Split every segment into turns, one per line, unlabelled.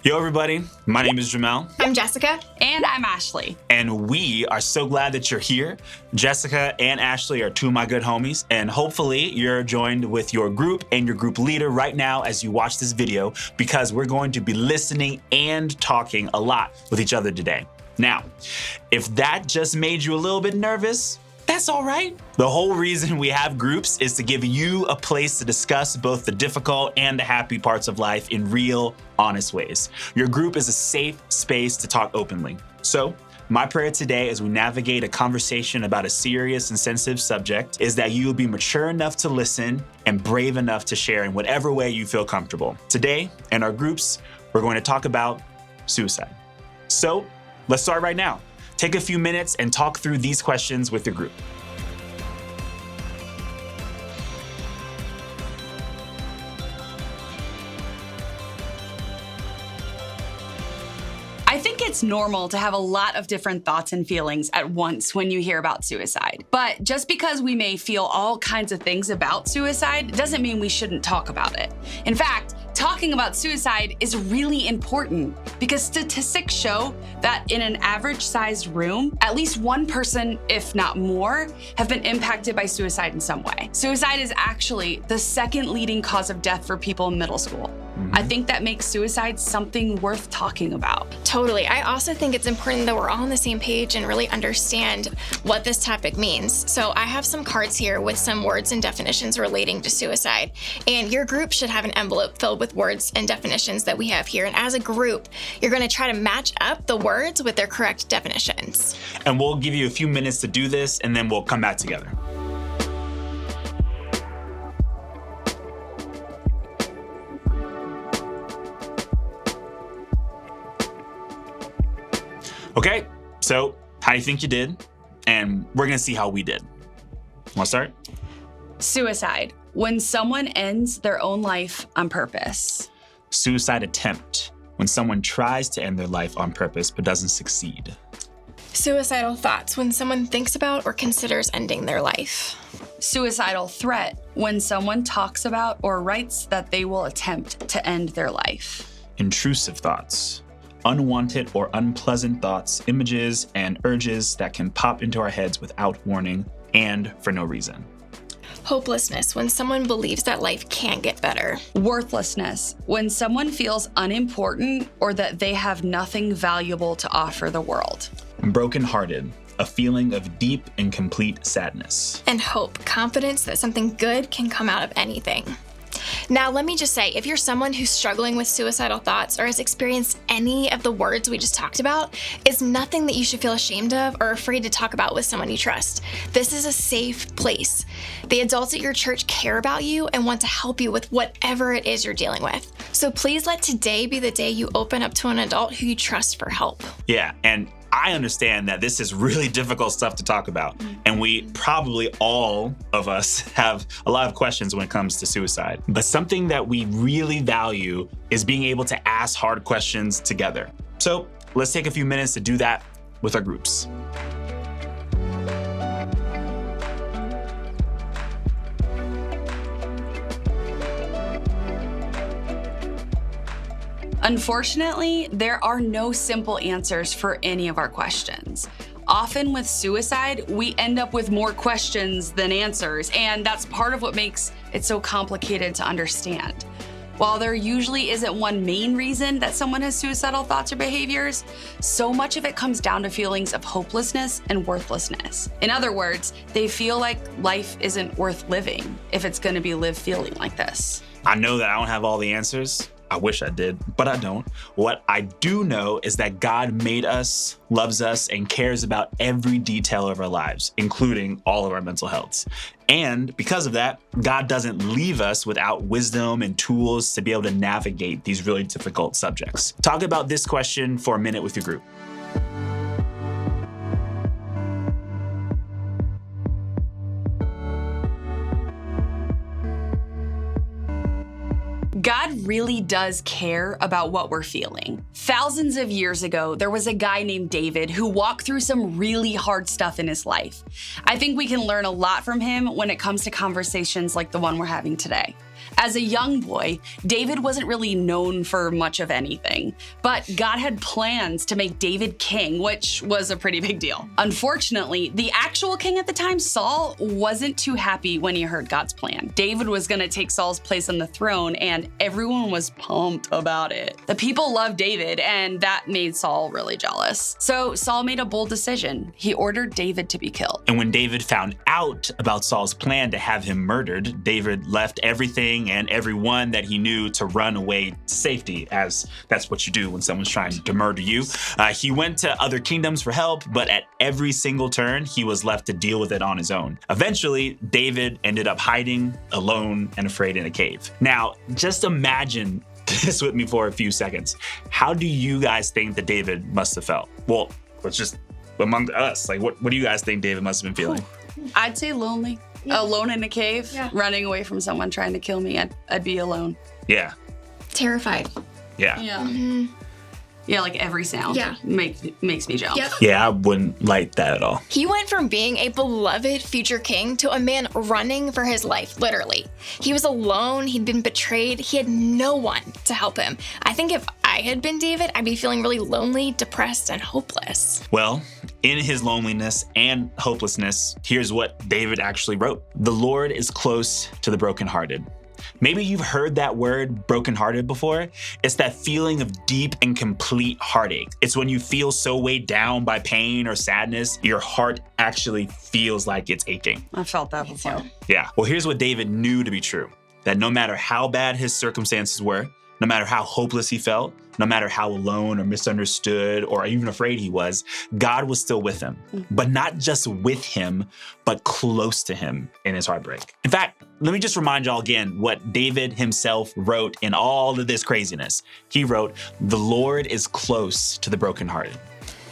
Yo, everybody. My name is Jamel.
I'm Jessica.
And I'm Ashley.
And we are so glad that you're here. Jessica and Ashley are two of my good homies. And hopefully you're joined with your group and your group leader right now as you watch this video, because we're going to be listening and talking a lot with each other today. Now, if that just made you a little bit nervous, that's all right. The whole reason we have groups is to give you a place to discuss both the difficult and the happy parts of life in real, honest ways. Your group is a safe space to talk openly. So, my prayer today as we navigate a conversation about a serious and sensitive subject is that you will be mature enough to listen and brave enough to share in whatever way you feel comfortable. Today, in our groups, we're going to talk about suicide. So, let's start right now. Take a few minutes and talk through these questions with your group.
I think it's normal to have a lot of different thoughts and feelings at once when you hear about suicide. But just because we may feel all kinds of things about suicide doesn't mean we shouldn't talk about it. In fact, talking about suicide is really important because statistics show that in an average-sized room, at least one person, if not more, have been impacted by suicide in some way. Suicide is actually the second leading cause of death for people in middle school. I think that makes suicide something worth talking about.
Totally. I also think it's important that we're all on the same page and really understand what this topic means. So I have some cards here with some words and definitions relating to suicide. And your group should have an envelope filled with words and definitions that we have here. And as a group, you're going to try to match up the words with their correct definitions.
And we'll give you a few minutes to do this, and then we'll come back together. Okay, so how do you think you did? And we're gonna see how we did. Wanna start?
Suicide, when someone ends their own life on purpose.
Suicide attempt, when someone tries to end their life on purpose but doesn't succeed.
Suicidal thoughts, when someone thinks about or considers ending their life.
Suicidal threat, when someone talks about or writes that they will attempt to end their life.
Intrusive thoughts, unwanted or unpleasant thoughts, images, and urges that can pop into our heads without warning and for no reason.
Hopelessness, when someone believes that life can't get better.
Worthlessness, when someone feels unimportant or that they have nothing valuable to offer the world.
Brokenhearted, a feeling of deep and complete sadness.
And hope, confidence that something good can come out of anything. Now, let me just say, if you're someone who's struggling with suicidal thoughts or has experienced any of the words we just talked about, it's nothing that you should feel ashamed of or afraid to talk about with someone you trust. This is a safe place. The adults at your church care about you and want to help you with whatever it is you're dealing with. So please let today be the day you open up to an adult who you trust for help.
Yeah, and I understand that this is really difficult stuff to talk about, and we probably all of us have a lot of questions when it comes to suicide. But something that we really value is being able to ask hard questions together. So let's take a few minutes to do that with our groups.
Unfortunately, there are no simple answers for any of our questions. Often with suicide, we end up with more questions than answers, and that's part of what makes it so complicated to understand. While there usually isn't one main reason that someone has suicidal thoughts or behaviors, so much of it comes down to feelings of hopelessness and worthlessness. In other words, they feel like life isn't worth living if it's going to be lived feeling like this.
I know that I don't have all the answers. I wish I did, but I don't. What I do know is that God made us, loves us, and cares about every detail of our lives, including all of our mental health. And because of that, God doesn't leave us without wisdom and tools to be able to navigate these really difficult subjects. Talk about this question for a minute with your group.
God really does care about what we're feeling. Thousands of years ago, there was a guy named David who walked through some really hard stuff in his life. I think we can learn a lot from him when it comes to conversations like the one we're having today. As a young boy, David wasn't really known for much of anything, but God had plans to make David king, which was a pretty big deal. Unfortunately, the actual king at the time, Saul, wasn't too happy when he heard God's plan. David was going to take Saul's place on the throne, and everyone was pumped about it. The people loved David, and that made Saul really jealous. So Saul made a bold decision. He ordered David to be killed.
And when David found out about Saul's plan to have him murdered, David left everything and everyone that he knew to run away to safety, as that's what you do when someone's trying to murder you. He went to other kingdoms for help, but at every single turn, he was left to deal with it on his own. Eventually, David ended up hiding alone and afraid in a cave. Now, just imagine this with me for a few seconds. How do you guys think that David must have felt? Well, let's just among us, like what do you guys think David must have been feeling?
I'd say lonely. Yeah. Alone in a cave, running away from someone trying to kill me. I'd be alone.
Yeah.
Terrified.
Yeah.
Yeah. Mm-hmm. Yeah, like every sound makes me jump.
Yep.
Yeah, I wouldn't like that at all.
He went from being a beloved future king to a man running for his life, literally. He was alone, he'd been betrayed, he had no one to help him. I think if I had been David, I'd be feeling really lonely, depressed, and hopeless.
Well, in his loneliness and hopelessness, here's what David actually wrote. The Lord is close to the brokenhearted. Maybe you've heard that word brokenhearted before. It's that feeling of deep and complete heartache. It's when you feel so weighed down by pain or sadness, your heart actually feels like it's aching.
I felt that before.
Yeah. Well, here's what David knew to be true, that no matter how bad his circumstances were, no matter how hopeless he felt, no matter how alone or misunderstood or even afraid he was, God was still with him. But not just with him, but close to him in his heartbreak. In fact, let me just remind y'all again what David himself wrote in all of this craziness. He wrote, "The Lord is close to the brokenhearted."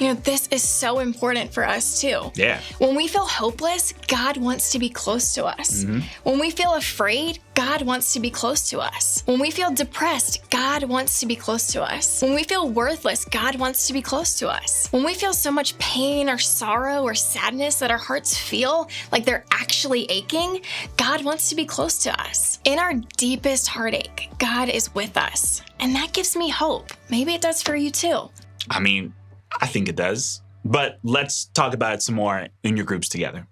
You know, this is so important for us too.
Yeah.
When we feel hopeless, God wants to be close to us.
Mm-hmm.
When we feel afraid, God wants to be close to us. When we feel depressed, God wants to be close to us. When we feel worthless, God wants to be close to us. When we feel so much pain or sorrow or sadness that our hearts feel like they're actually aching, God wants to be close to us. In our deepest heartache, God is with us. And that gives me hope. Maybe it does for you too.
I mean, I think it does. But let's talk about it some more in your groups together.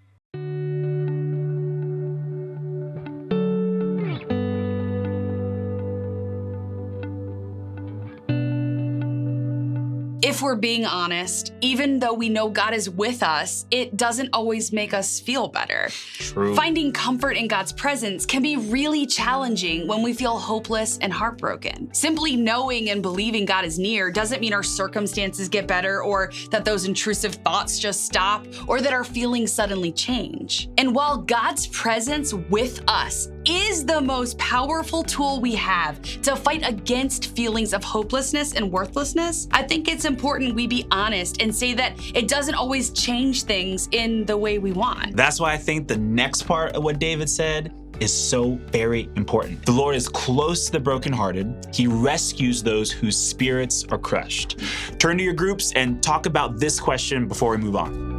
If we're being honest, even though we know God is with us, it doesn't always make us feel better.
True.
Finding comfort in God's presence can be really challenging when we feel hopeless and heartbroken. Simply knowing and believing God is near doesn't mean our circumstances get better or that those intrusive thoughts just stop or that our feelings suddenly change. And while God's presence with us is the most powerful tool we have to fight against feelings of hopelessness and worthlessness, I think it's important we be honest and say that it doesn't always change things in the way we want.
That's why I think the next part of what David said is so very important. The Lord is close to the brokenhearted. He rescues those whose spirits are crushed. Turn to your groups and talk about this question before we move on.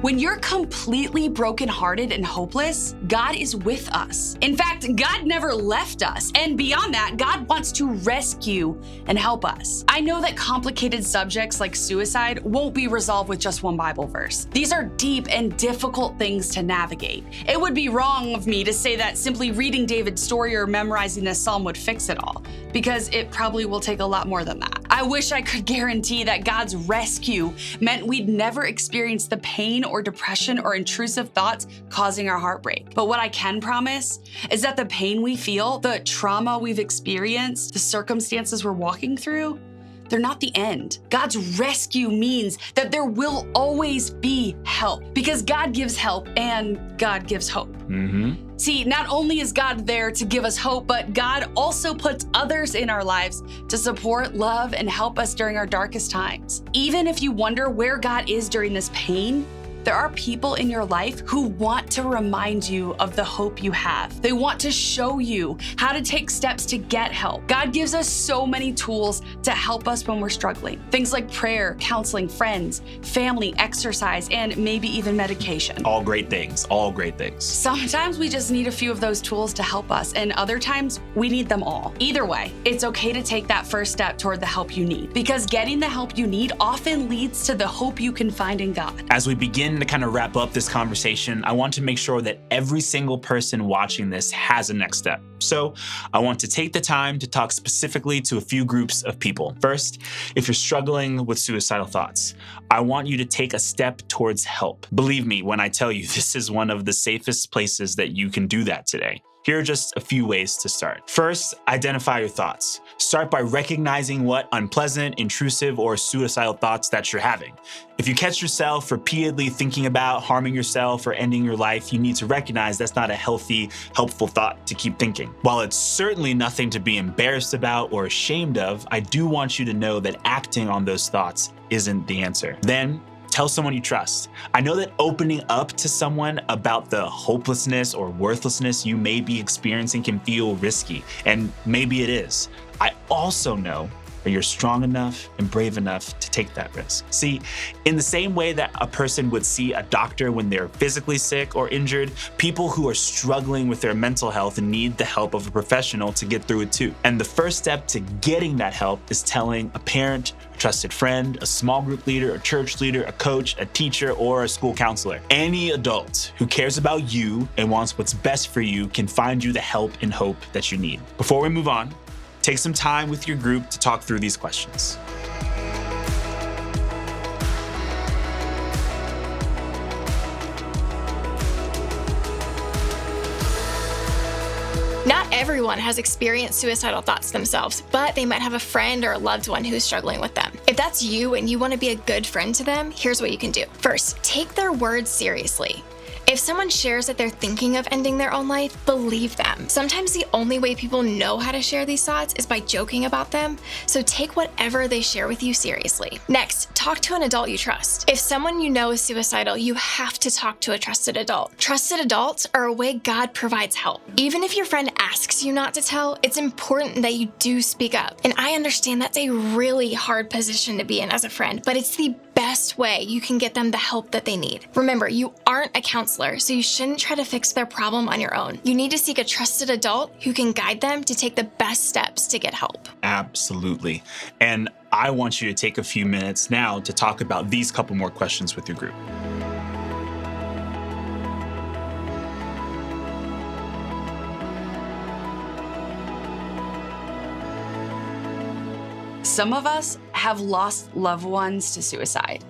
When you're completely brokenhearted and hopeless, God is with us. In fact, God never left us. And beyond that, God wants to rescue and help us. I know that complicated subjects like suicide won't be resolved with just one Bible verse. These are deep and difficult things to navigate. It would be wrong of me to say that simply reading David's story or memorizing this psalm would fix it all, because it probably will take a lot more than that. I wish I could guarantee that God's rescue meant we'd never experience the pain or depression or intrusive thoughts causing our heartbreak. But what I can promise is that the pain we feel, the trauma we've experienced, the circumstances we're walking through, they're not the end. God's rescue means that there will always be help, because God gives help and God gives hope.
Mm-hmm.
See, not only is God there to give us hope, but God also puts others in our lives to support, love, and help us during our darkest times. Even if you wonder where God is during this pain, There are people in your life who want to remind you of the hope you have. They want to show you how to take steps to get help. God gives us so many tools to help us when we're struggling. Things like prayer, counseling, friends, family, exercise, and maybe even medication.
All great things, all great things.
Sometimes we just need a few of those tools to help us, and other times we need them all. Either way, it's okay to take that first step toward the help you need, because getting the help you need often leads to the hope you can find in God.
As we begin to kind of wrap up this conversation, I want to make sure that every single person watching this has a next step. So I want to take the time to talk specifically to a few groups of people. First, if you're struggling with suicidal thoughts, I want you to take a step towards help. Believe me when I tell you, this is one of the safest places that you can do that today. Here are just a few ways to start. First, identify your thoughts. Start by recognizing what unpleasant, intrusive, or suicidal thoughts that you're having. If you catch yourself repeatedly thinking about harming yourself or ending your life, you need to recognize that's not a healthy, helpful thought to keep thinking. While it's certainly nothing to be embarrassed about or ashamed of, I do want you to know that acting on those thoughts isn't the answer. Then, tell someone you trust. I know that opening up to someone about the hopelessness or worthlessness you may be experiencing can feel risky, and maybe it is. I also know that you're strong enough and brave enough to take that risk. See, in the same way that a person would see a doctor when they're physically sick or injured, people who are struggling with their mental health need the help of a professional to get through it too. And the first step to getting that help is telling a parent, a trusted friend, a small group leader, a church leader, a coach, a teacher, or a school counselor. Any adult who cares about you and wants what's best for you can find you the help and hope that you need. Before we move on, take some time with your group to talk through these questions.
Not everyone has experienced suicidal thoughts themselves, but they might have a friend or a loved one who's struggling with them. If that's you and you want to be a good friend to them, here's what you can do. First, take their words seriously. If someone shares that they're thinking of ending their own life, believe them. Sometimes the only way people know how to share these thoughts is by joking about them, so take whatever they share with you seriously. Next, talk to an adult you trust. If someone you know is suicidal, you have to talk to a trusted adult. Trusted adults are a way God provides help. Even if your friend asks you not to tell, it's important that you do speak up. And I understand that's a really hard position to be in as a friend, but it's the best way you can get them the help that they need. Remember, you aren't a counselor, so you shouldn't try to fix their problem on your own. You need to seek a trusted adult who can guide them to take the best steps to get help.
Absolutely. And I want you to take a few minutes now to talk about these couple more questions with your group.
Some of us have lost loved ones to suicide.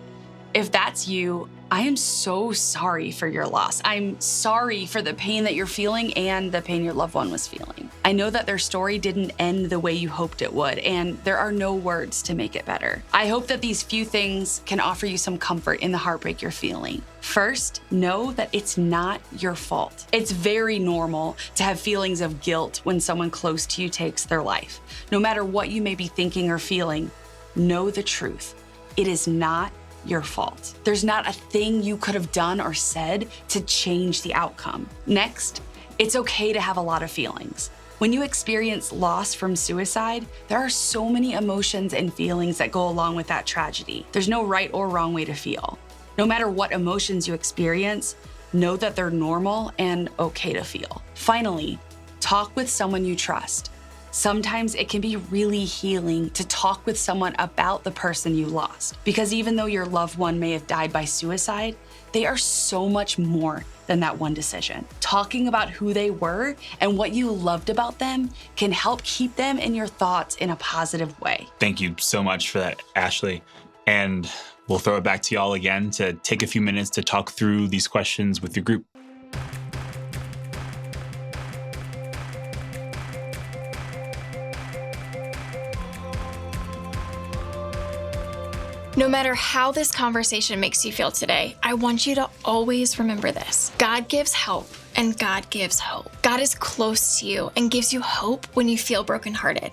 If that's you, I am so sorry for your loss. I'm sorry for the pain that you're feeling and the pain your loved one was feeling. I know that their story didn't end the way you hoped it would, and there are no words to make it better. I hope that these few things can offer you some comfort in the heartbreak you're feeling. First, know that it's not your fault. It's very normal to have feelings of guilt when someone close to you takes their life. No matter what you may be thinking or feeling, know the truth. It is not your fault. There's not a thing you could have done or said to change the outcome. Next, it's okay to have a lot of feelings. When you experience loss from suicide, there are so many emotions and feelings that go along with that tragedy. There's no right or wrong way to feel. No matter what emotions you experience, know that they're normal and okay to feel. Finally, talk with someone you trust. Sometimes it can be really healing to talk with someone about the person you lost, because even though your loved one may have died by suicide, they are so much more than that one decision. Talking about who they were and what you loved about them can help keep them in your thoughts in a positive way.
Thank you so much for that, Ashley. And we'll throw it back to y'all again to take a few minutes to talk through these questions with your group.
No matter how this conversation makes you feel today, I want you to always remember this. God gives help and God gives hope. God is close to you and gives you hope when you feel brokenhearted.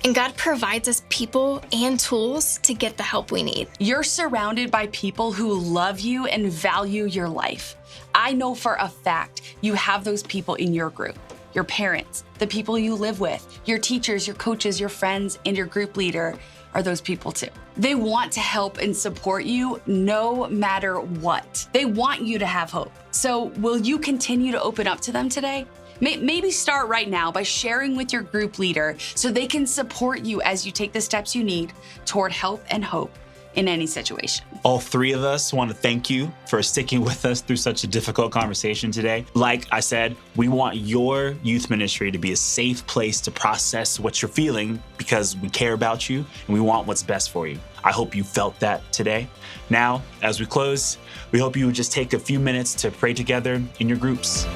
And God provides us people and tools to get the help we need.
You're surrounded by people who love you and value your life. I know for a fact you have those people in your group. Your parents, the people you live with, your teachers, your coaches, your friends, and your group leader are those people too. They want to help and support you no matter what. They want you to have hope. So will you continue to open up to them today? Maybe start right now by sharing with your group leader so they can support you as you take the steps you need toward help and hope in any situation.
All three of us want to thank you for sticking with us through such a difficult conversation today. Like I said, we want your youth ministry to be a safe place to process what you're feeling because we care about you and we want what's best for you. I hope you felt that today. Now, as we close, we hope you would just take a few minutes to pray together in your groups.